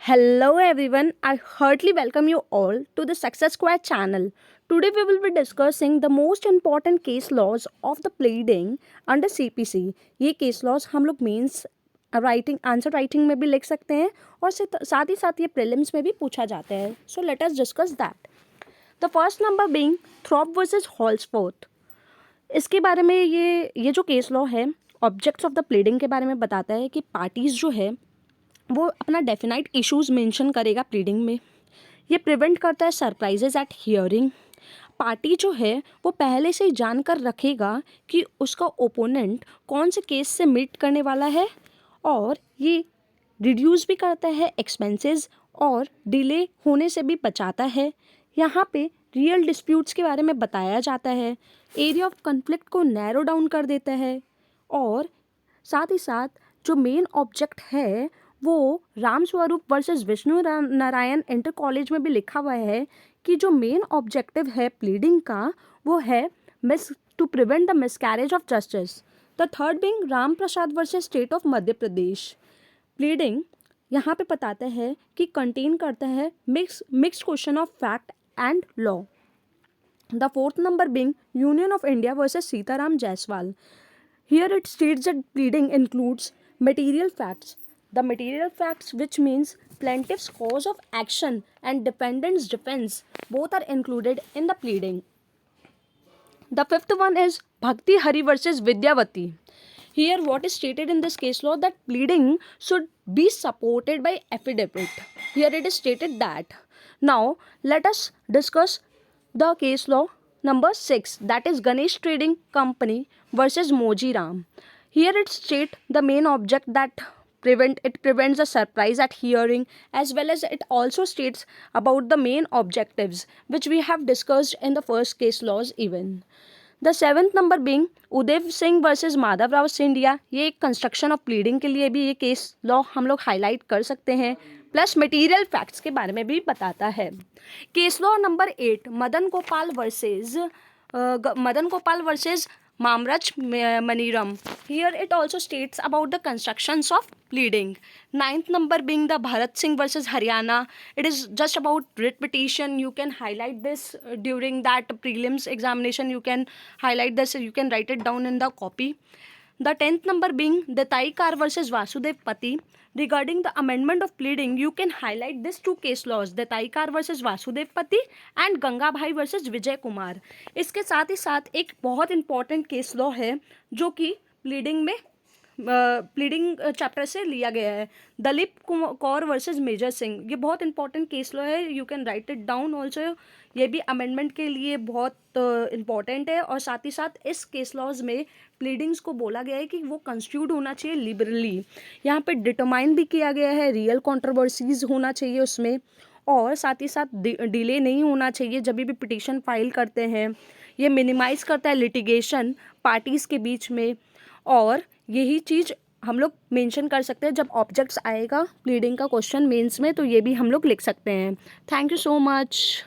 Hello everyone, I heartily welcome you all to the Success Square channel. Today we will be discussing the most important case laws of the pleading under CPC. ये case laws हम लोग mains writing answer writing में भी लिख सकते हैं और साथ ही साथ ये प्रीलिम्स में भी पूछा जाता है. So let us discuss that. The first number being Thorp versus Holdsworth. इसके बारे में ये जो केस लॉ है ऑब्जेक्ट्स ऑफ द प्लीडिंग के बारे में बताता है कि पार्टीज़ जो है वो अपना डेफिनाइट इश्यूज मेंशन करेगा प्लीडिंग में. ये प्रिवेंट करता है सरप्राइजेज एट हियरिंग. पार्टी जो है वो पहले से ही जानकर रखेगा कि उसका ओपोनेंट कौन से केस से मीट करने वाला है और ये रिड्यूस भी करता है एक्सपेंसेस और डिले होने से भी बचाता है. यहाँ पे रियल डिस्प्यूट्स के बारे में बताया जाता है. एरिया ऑफ कन्फ्लिक्ट को नैरो डाउन कर देता है और साथ ही साथ जो मेन ऑब्जेक्ट है वो Ram Swaroop versus Vishnu Narayan inter college में भी लिखा हुआ है कि जो मेन ऑब्जेक्टिव है प्लीडिंग का वो है to prevent the miscarriage of justice. The third being Ram Prasad versus state of Madhya Pradesh. Pleading यहाँ पे बताता है कि कंटेन करता है mixed question of fact and law. The fourth number being union of India versus Sitaram Jaiswal. Here it states that pleading includes material facts. The material facts, which means plaintiff's cause of action and defendant's defense, both are included in the pleading. The fifth one is Bhakti Hari versus Vidyavati. Here what is stated in this case law that pleading should be supported by affidavit. Here it is stated that. Now let us discuss the case law number 6, that is Ganesh Trading Company versus Moji Ram. Here it states the main object that prevents a surprise at hearing, as well as it also states about the main objectives which we have discussed in the first case laws even. The seventh number being Uday Singh versus Madhav Rao Scindia. ये एक construction of pleading के लिए भी ये case law हम लोग highlight कर सकते हैं, प्लस मटेरियल फैक्ट्स के बारे में भी बताता है. Case law number 8 Madan Gopal versus Mamraj Maniram. Here it also states about the constructions of pleading. Ninth number being the Bharat Singh versus Haryana. It is just about writ petition. You can highlight this during that prelims examination. You can highlight this. You can write it down in the copy. The 10th number being Detai Kar versus Vasudev Pati. Regarding the amendment of pleading, you can highlight these two case laws, Detai Kar versus Vasudev Pati and Ganga Bhai versus Vijay Kumar. इसके साथ ही साथ एक बहुत important case law है जो कि pleading chapter से लिया गया है, दलीप कौर वर्सेस मेजर सिंह. ये बहुत इंपॉर्टेंट केस लॉ है. You can write it down also. ये भी अमेंडमेंट के लिए बहुत इंपॉर्टेंट है और साथ ही साथ इस केस लॉज में प्लीडिंग्स को बोला गया है कि वो कंस्टिट्यूट होना चाहिए लिबरली. यहाँ पे डिटरमाइन भी किया गया है रियल कंट्रोवर्सीज होना चाहिए उसमें और साथ ही साथ डिले नहीं होना चाहिए जब भी पिटीशन फाइल करते हैं. ये मिनिमाइज करता है लिटिगेशन पार्टीज़ के बीच में और यही चीज़ हम लोग मेंशन कर सकते हैं जब ऑब्जेक्ट्स आएगा प्लीडिंग का क्वेश्चन मेंस में, तो ये भी हम लोग लिख सकते हैं. Thank you so much.